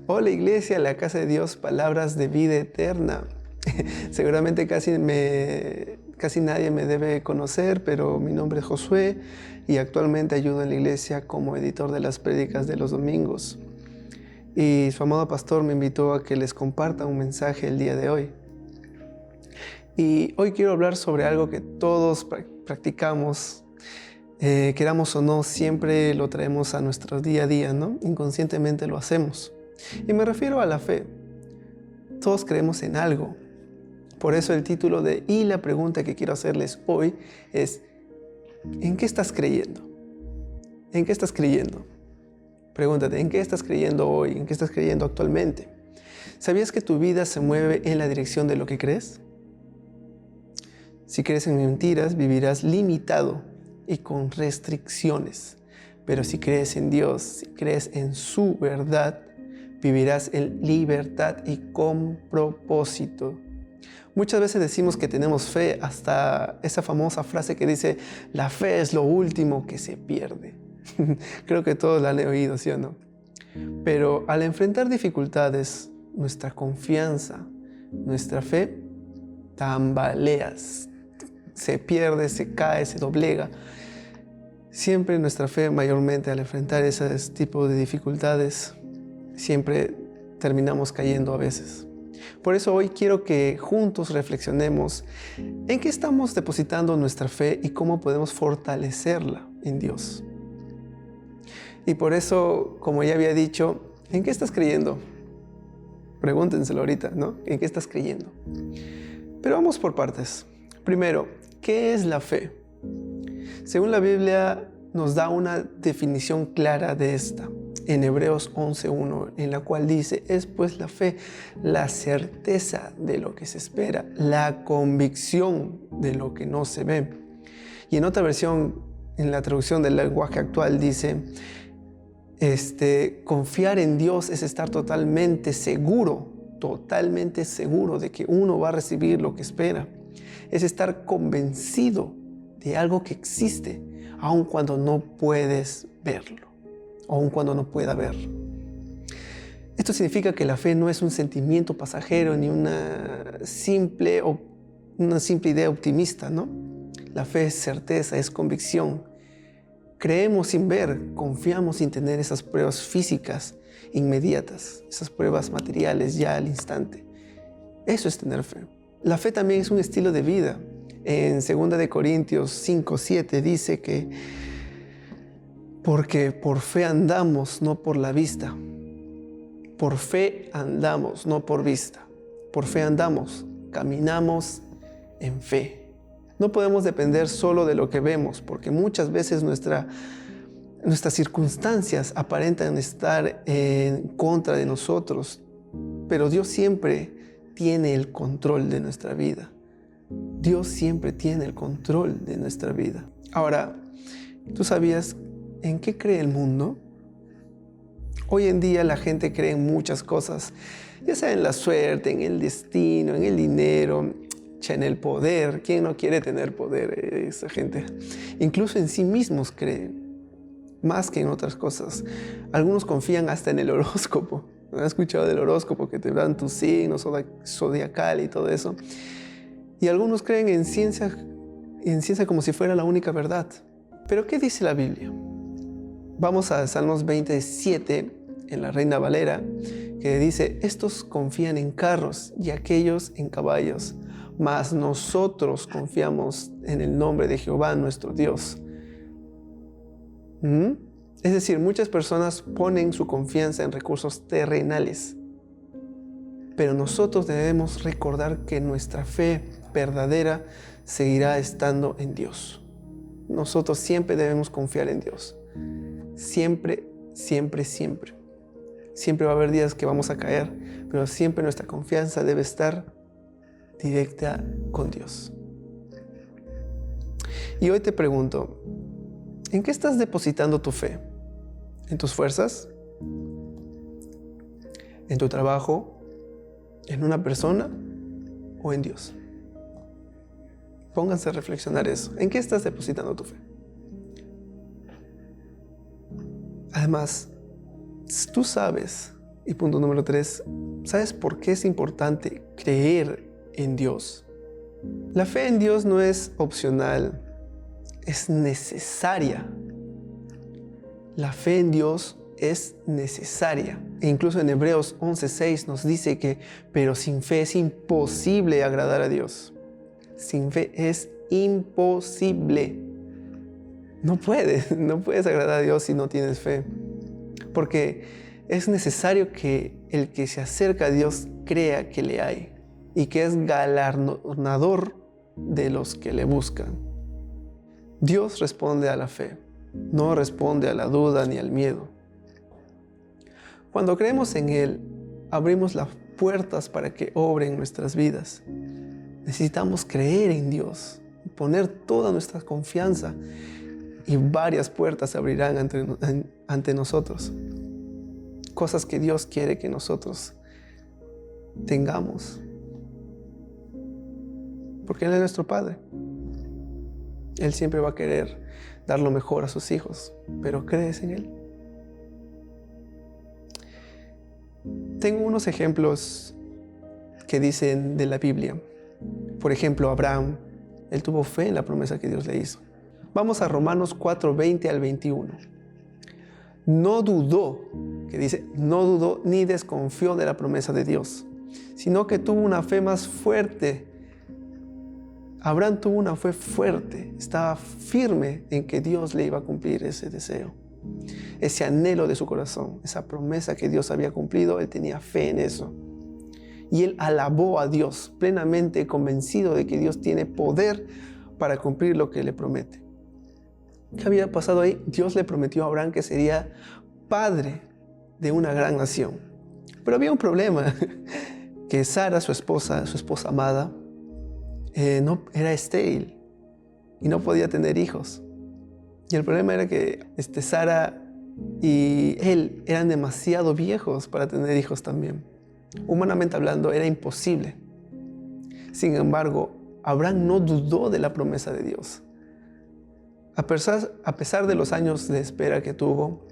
Hola Iglesia, la casa de Dios, palabras de vida eterna. Seguramente casi nadie me debe conocer, pero mi nombre es Josué y actualmente ayudo en la iglesia como editor de las prédicas de los domingos. Y su amado pastor me invitó a que les comparta un mensaje el día de hoy. Y hoy quiero hablar sobre algo que todos practicamos, queramos o no, siempre lo traemos a nuestro día a día, ¿no? Inconscientemente lo hacemos. Y me refiero a la fe. Todos creemos en algo. Por eso el título y la pregunta que quiero hacerles hoy es: ¿en qué estás creyendo? ¿En qué estás creyendo? Pregúntate, ¿en qué estás creyendo hoy? ¿En qué estás creyendo actualmente? ¿Sabías que tu vida se mueve en la dirección de lo que crees? Si crees en mentiras, vivirás limitado y con restricciones. Pero si crees en Dios, si crees en su verdad, vivirás en libertad y con propósito. Muchas veces decimos que tenemos fe, hasta esa famosa frase que dice: la fe es lo último que se pierde. Creo que todos la han oído, ¿sí o no? Pero al enfrentar dificultades, nuestra confianza, nuestra fe tambalea, se pierde, se cae, se doblega. Siempre nuestra fe, mayormente al enfrentar ese tipo de dificultades, siempre terminamos cayendo a veces. Por eso hoy quiero que juntos reflexionemos en qué estamos depositando nuestra fe y cómo podemos fortalecerla en Dios. Y por eso, como ya había dicho, ¿en qué estás creyendo? Pregúntenselo ahorita, ¿no? ¿En qué estás creyendo? Pero vamos por partes. Primero, ¿qué es la fe? Según la Biblia nos da una definición clara de esta, en Hebreos 11:1, en la cual dice: es pues la fe, la certeza de lo que se espera, la convicción de lo que no se ve. Y en otra versión, en la traducción del lenguaje actual, dice: confiar en Dios es estar totalmente seguro de que uno va a recibir lo que espera. Es estar convencido de algo que existe, aun cuando no puedes verlo, aun cuando no pueda verlo. Esto significa que la fe no es un sentimiento pasajero ni una simple idea optimista, ¿no? La fe es certeza, es convicción. Creemos sin ver, confiamos sin tener esas pruebas físicas inmediatas, esas pruebas materiales ya al instante. Eso es tener fe. La fe también es un estilo de vida. En 2 Corintios 5:7 dice que porque por fe andamos, no por la vista. Por fe andamos, no por vista. Por fe andamos, caminamos en fe. No podemos depender solo de lo que vemos, porque muchas veces nuestras circunstancias aparentan estar en contra de nosotros, pero Dios siempre tiene el control de nuestra vida. Dios siempre tiene el control de nuestra vida. Ahora, ¿tú sabías en qué cree el mundo? Hoy en día la gente cree en muchas cosas, ya sea en la suerte, en el destino, en el dinero, en el poder. ¿Quién no quiere tener poder? Esa gente. Incluso en sí mismos creen, más que en otras cosas. Algunos confían hasta en el horóscopo. ¿Has escuchado del horóscopo que te dan tu signo zodiacal y todo eso? Y algunos creen en ciencia como si fuera la única verdad. ¿Pero qué dice la Biblia? Vamos a Salmos 27, en la Reina Valera, que dice: estos confían en carros y aquellos en caballos, mas nosotros confiamos en el nombre de Jehová nuestro Dios. Es decir, muchas personas ponen su confianza en recursos terrenales, pero nosotros debemos recordar que nuestra fe verdadera seguirá estando en Dios. Nosotros siempre debemos confiar en Dios. Siempre, siempre, siempre. Siempre va a haber días que vamos a caer, pero siempre nuestra confianza debe estar directa con Dios. Y hoy te pregunto, ¿en qué estás depositando tu fe? ¿En tus fuerzas? ¿En tu trabajo? ¿En una persona? ¿O en Dios? Pónganse a reflexionar eso. ¿En qué estás depositando tu fe? Además, tú sabes Y punto número 3, ¿sabes por qué es importante creer en Dios? La fe en Dios no es opcional, es necesaria. La fe en Dios es necesaria. E incluso en Hebreos 11:6 nos dice que, pero sin fe es imposible agradar a Dios. Sin fe es imposible. No puedes agradar a Dios si no tienes fe. Porque es necesario que el que se acerca a Dios crea que le hay y que es galardonador de los que le buscan. Dios responde a la fe, no responde a la duda ni al miedo. Cuando creemos en Él, abrimos las puertas para que obre en nuestras vidas. Necesitamos creer en Dios, poner toda nuestra confianza y varias puertas se abrirán ante nosotros. Cosas que Dios quiere que nosotros tengamos. Porque Él es nuestro Padre. Él siempre va a querer dar lo mejor a sus hijos, pero ¿crees en Él? Tengo unos ejemplos que dicen de la Biblia. Por ejemplo, Abraham, él tuvo fe en la promesa que Dios le hizo. Vamos a Romanos 4:20 al 21. No dudó, que dice, no dudó ni desconfió de la promesa de Dios, sino que tuvo una fe más fuerte. Abraham tuvo una fe fuerte, estaba firme en que Dios le iba a cumplir ese deseo, ese anhelo de su corazón, esa promesa que Dios había cumplido, él tenía fe en eso. Y él alabó a Dios, plenamente convencido de que Dios tiene poder para cumplir lo que le promete. ¿Qué había pasado ahí? Dios le prometió a Abraham que sería padre de una gran nación. Pero había un problema, que Sara, su esposa amada, no era estéril y no podía tener hijos. Y el problema era que Sara y él eran demasiado viejos para tener hijos también. Humanamente hablando, era imposible. Sin embargo, Abraham no dudó de la promesa de Dios. A pesar de los años de espera que tuvo,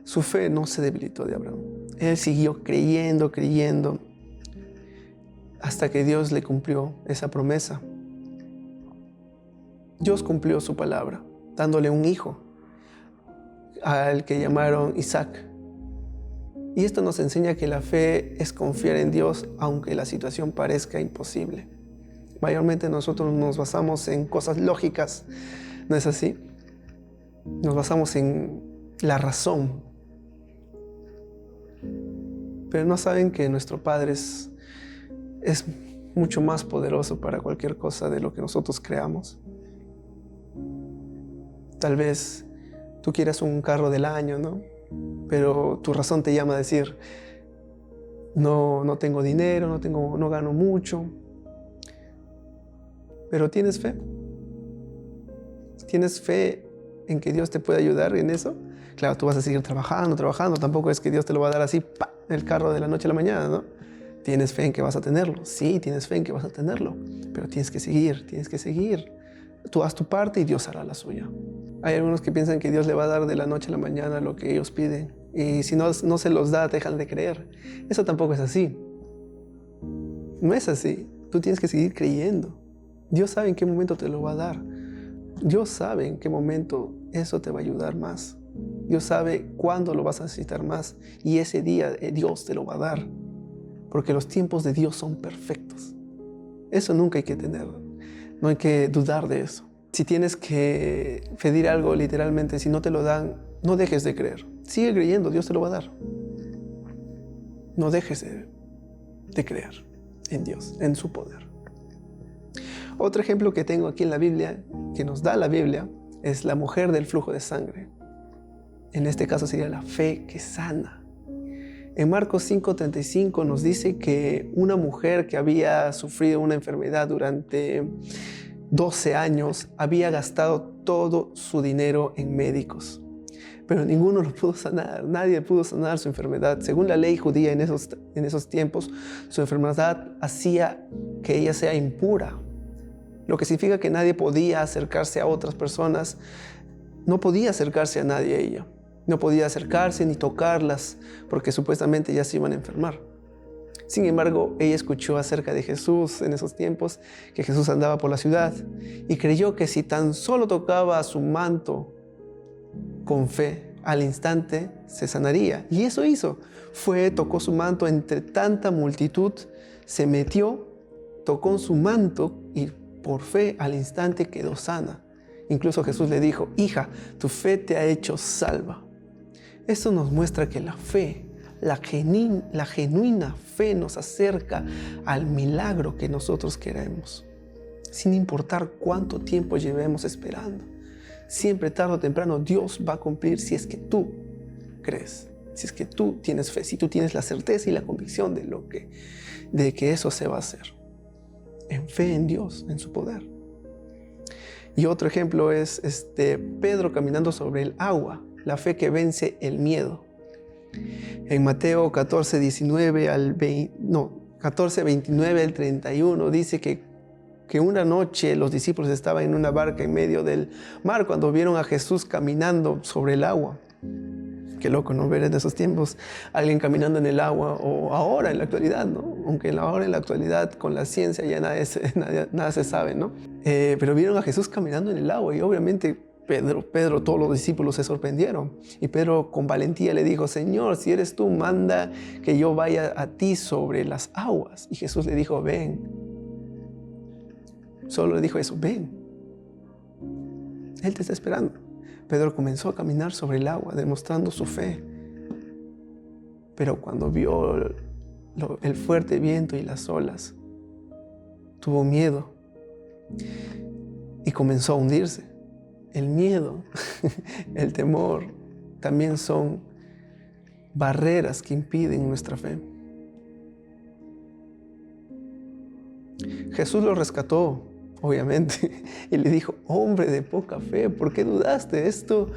su fe no se debilitó de Abraham. Él siguió creyendo, hasta que Dios le cumplió esa promesa. Dios cumplió su palabra, dándole un hijo, al que llamaron Isaac. Y esto nos enseña que la fe es confiar en Dios aunque la situación parezca imposible. Mayormente nosotros nos basamos en cosas lógicas, ¿no es así? Nos basamos en la razón. Pero no saben que nuestro Padre es mucho más poderoso para cualquier cosa de lo que nosotros creamos. Tal vez tú quieras un carro del año, ¿no? Pero tu razón te llama a decir, no tengo dinero, no gano mucho. Pero ¿tienes fe? ¿Tienes fe en que Dios te puede ayudar en eso? Claro, tú vas a seguir trabajando. Tampoco es que Dios te lo va a dar así, ¡pa!, el carro de la noche a la mañana, ¿no? ¿Tienes fe en que vas a tenerlo? Sí, tienes fe en que vas a tenerlo. Pero tienes que seguir. Tú haz tu parte y Dios hará la suya. Hay algunos que piensan que Dios le va a dar de la noche a la mañana lo que ellos piden. Y si no se los da, dejan de creer. Eso tampoco es así. No es así. Tú tienes que seguir creyendo. Dios sabe en qué momento te lo va a dar. Dios sabe en qué momento eso te va a ayudar más. Dios sabe cuándo lo vas a necesitar más. Y ese día Dios te lo va a dar. Porque los tiempos de Dios son perfectos. Eso nunca hay que tenerlo. No hay que dudar de eso. Si tienes que pedir algo literalmente, si no te lo dan, no dejes de creer. Sigue creyendo, Dios te lo va a dar. No dejes de creer en Dios, en su poder. Otro ejemplo que tengo aquí en la Biblia, que nos da la Biblia, es la mujer del flujo de sangre. En este caso sería la fe que sana. En Marcos 5:35 nos dice que una mujer que había sufrido una enfermedad durante 12 años había gastado todo su dinero en médicos, pero ninguno lo pudo sanar. Nadie pudo sanar su enfermedad. Según la ley judía en esos tiempos, su enfermedad hacía que ella sea impura, lo que significa que nadie podía acercarse a otras personas. No podía acercarse a nadie a ella. No podía acercarse ni tocarlas porque supuestamente ya se iban a enfermar. Sin embargo, ella escuchó acerca de Jesús en esos tiempos, que Jesús andaba por la ciudad, y creyó que si tan solo tocaba su manto con fe, al instante se sanaría. Y eso hizo. Tocó su manto entre tanta multitud, se metió, tocó su manto y por fe al instante quedó sana. Incluso Jesús le dijo: hija, tu fe te ha hecho salva. Esto nos muestra que la fe, la genuina fe nos acerca al milagro que nosotros queremos, sin importar cuánto tiempo llevemos esperando. Siempre, tarde o temprano, Dios va a cumplir si es que tú crees, si es que tú tienes fe, si tú tienes la certeza y la convicción de que eso se va a hacer. En fe en Dios, en su poder. Y otro ejemplo es Pedro caminando sobre el agua, la fe que vence el miedo. En Mateo 14, 29 al 31 dice que una noche los discípulos estaban en una barca en medio del mar cuando vieron a Jesús caminando sobre el agua. Qué loco, ¿no? Ver en esos tiempos alguien caminando en el agua, o ahora en la actualidad, ¿no? Aunque ahora en la actualidad con la ciencia ya nada se sabe, ¿no? Pero vieron a Jesús caminando en el agua y obviamente Pedro, todos los discípulos se sorprendieron. Y Pedro con valentía le dijo: Señor, si eres tú, manda que yo vaya a ti sobre las aguas. Y Jesús le dijo: ven. Solo le dijo eso: ven. Él te está esperando. Pedro comenzó a caminar sobre el agua, demostrando su fe. Pero cuando vio el fuerte viento y las olas, tuvo miedo y comenzó a hundirse. El miedo, el temor, también son barreras que impiden nuestra fe. Jesús lo rescató, obviamente, y le dijo: hombre de poca fe, ¿por qué dudaste? Esto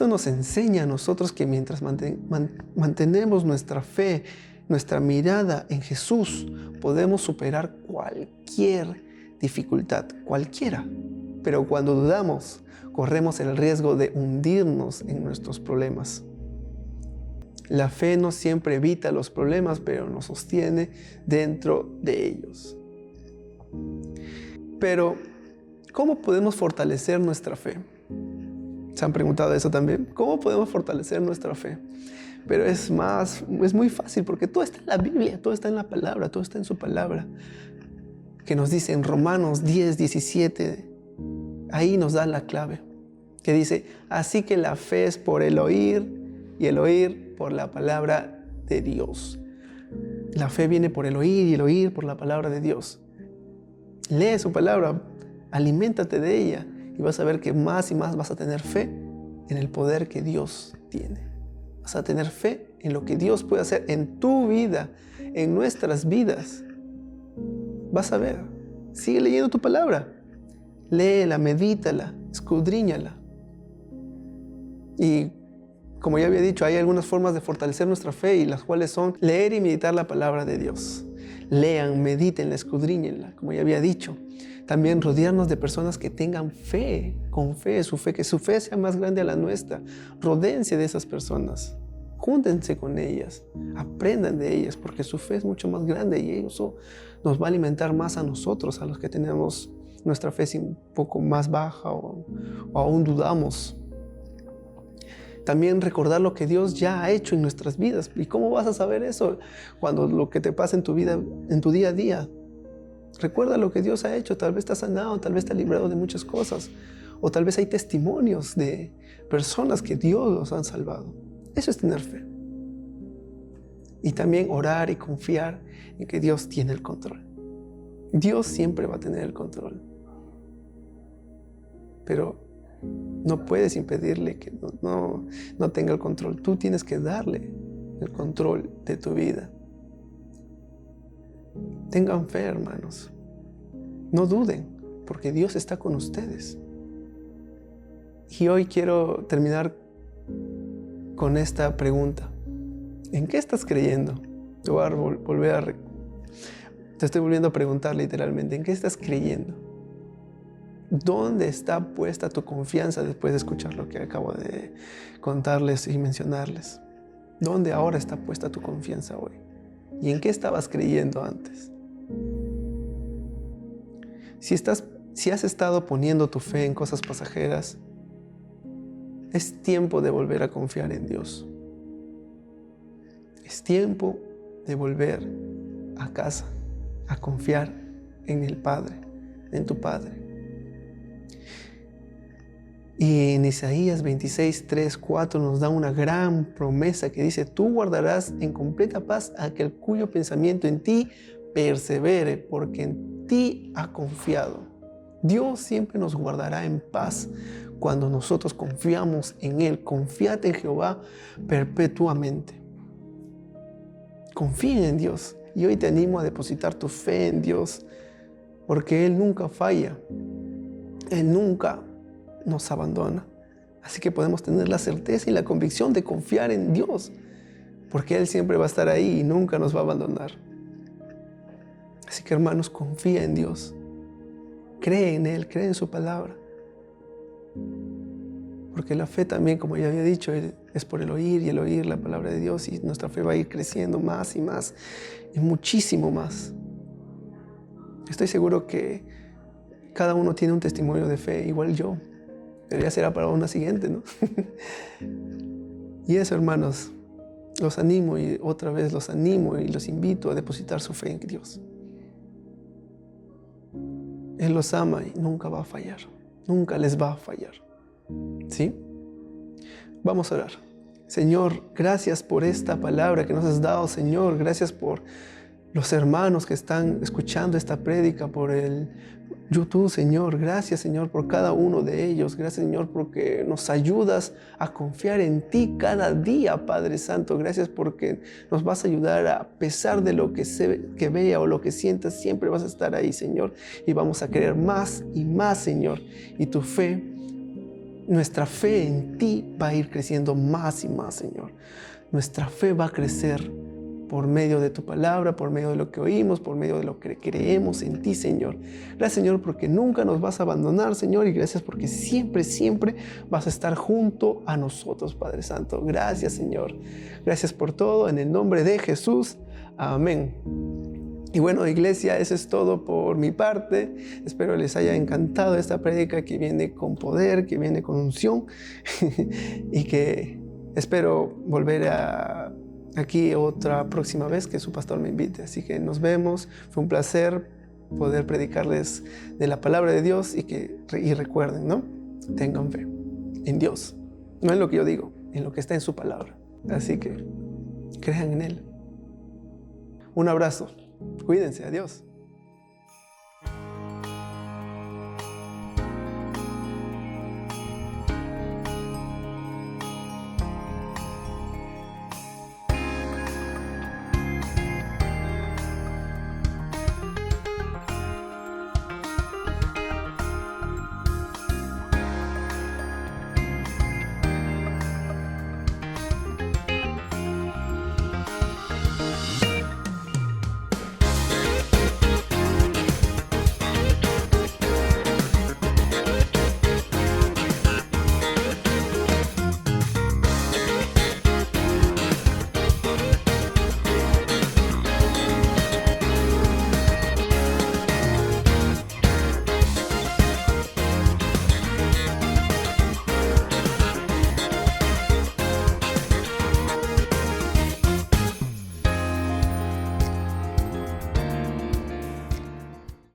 nos enseña a nosotros que mientras mantenemos nuestra fe, nuestra mirada en Jesús, podemos superar cualquier dificultad, cualquiera. Pero cuando dudamos, corremos el riesgo de hundirnos en nuestros problemas. La fe no siempre evita los problemas, pero nos sostiene dentro de ellos. Pero, ¿cómo podemos fortalecer nuestra fe? ¿Se han preguntado eso también? ¿Cómo podemos fortalecer nuestra fe? Pero es muy fácil, porque todo está en la Biblia, todo está en la palabra, todo está en su palabra, que nos dice en Romanos 10, 17, ahí nos da la clave, que dice: así que la fe es por el oír, y el oír por la palabra de Dios. La fe viene por el oír, y el oír por la palabra de Dios. Lee su palabra, aliméntate de ella, y vas a ver que más y más vas a tener fe en el poder que Dios tiene. Vas a tener fe en lo que Dios puede hacer en tu vida, en nuestras vidas. Vas a ver. Sigue leyendo tu palabra. Léela, medítala, escudriñala. Y como ya había dicho, hay algunas formas de fortalecer nuestra fe, y las cuales son leer y meditar la palabra de Dios. Lean, medítenla, escudriñenla, como ya había dicho. También rodearnos de personas que tengan fe, con fe, que su fe sea más grande a la nuestra. Rodéense de esas personas. Júntense con ellas, aprendan de ellas, porque su fe es mucho más grande y eso nos va a alimentar más a nosotros, a los que tenemos nuestra fe un poco más baja o aún dudamos. También recordar lo que Dios ya ha hecho en nuestras vidas. ¿Y cómo vas a saber eso? Cuando lo que te pasa en tu vida, en tu día a día. Recuerda lo que Dios ha hecho. Tal vez te ha sanado, tal vez te ha librado de muchas cosas. O tal vez hay testimonios de personas que Dios los han salvado. Eso es tener fe. Y también orar y confiar en que Dios tiene el control. Dios siempre va a tener el control. Pero no puedes impedirle que no tenga el control. Tú tienes que darle el control de tu vida. Tengan fe, hermanos. No duden, porque Dios está con ustedes. Y hoy quiero terminar con esta pregunta. ¿En qué estás creyendo? Te estoy volviendo a preguntar literalmente. ¿En qué estás creyendo? ¿Dónde está puesta tu confianza después de escuchar lo que acabo de contarles y mencionarles? ¿Dónde ahora está puesta tu confianza hoy? ¿Y en qué estabas creyendo antes? Si has estado poniendo tu fe en cosas pasajeras, es tiempo de volver a confiar en Dios. Es tiempo de volver a casa, a confiar en el Padre, en tu Padre. Y en Isaías 26, 3, 4 nos da una gran promesa que dice: tú guardarás en completa paz a aquel cuyo pensamiento en ti persevere, porque en ti ha confiado. Dios siempre nos guardará en paz cuando nosotros confiamos en Él. Confíate en Jehová perpetuamente. Confía en Dios. Y hoy te animo a depositar tu fe en Dios, porque Él nunca falla. Él nunca nos abandona. Así que podemos tener la certeza y la convicción de confiar en Dios, porque Él siempre va a estar ahí y nunca nos va a abandonar. Así que, hermanos, confía en Dios. Cree en Él, cree en su palabra. Porque la fe también, como ya había dicho, es por el oír y el oír la palabra de Dios, y nuestra fe va a ir creciendo más y más y muchísimo más. Estoy seguro que cada uno tiene un testimonio de fe, igual yo, pero ya será para una siguiente, ¿no? Y eso, hermanos, los animo y otra vez los animo y los invito a depositar su fe en Dios. Él los ama y nunca va a fallar, nunca les va a fallar. ¿Sí? Vamos a orar. Señor, gracias por esta palabra que nos has dado, Señor. Gracias por los hermanos que están escuchando esta prédica por el YouTube, Señor. Gracias, Señor, por cada uno de ellos. Gracias, Señor, porque nos ayudas a confiar en ti cada día, Padre Santo. Gracias porque nos vas a ayudar a pesar de lo que vea o lo que sientas. Siempre vas a estar ahí, Señor. Y vamos a querer más y más, Señor. Y tu fe, nuestra fe en ti va a ir creciendo más y más, Señor. Nuestra fe va a crecer por medio de tu palabra, por medio de lo que oímos, por medio de lo que creemos en ti, Señor. Gracias, Señor, porque nunca nos vas a abandonar, Señor, y gracias porque siempre, siempre vas a estar junto a nosotros, Padre Santo. Gracias, Señor. Gracias por todo, en el nombre de Jesús. Amén. Y bueno, iglesia, eso es todo por mi parte. Espero les haya encantado esta prédica que viene con poder, que viene con unción y que espero volver aquí otra próxima vez que su pastor me invite. Así que nos vemos. Fue un placer poder predicarles de la palabra de Dios y recuerden, ¿no? Tengan fe en Dios. No en lo que yo digo, en lo que está en su palabra. Así que crean en Él. Un abrazo. Cuídense, adiós.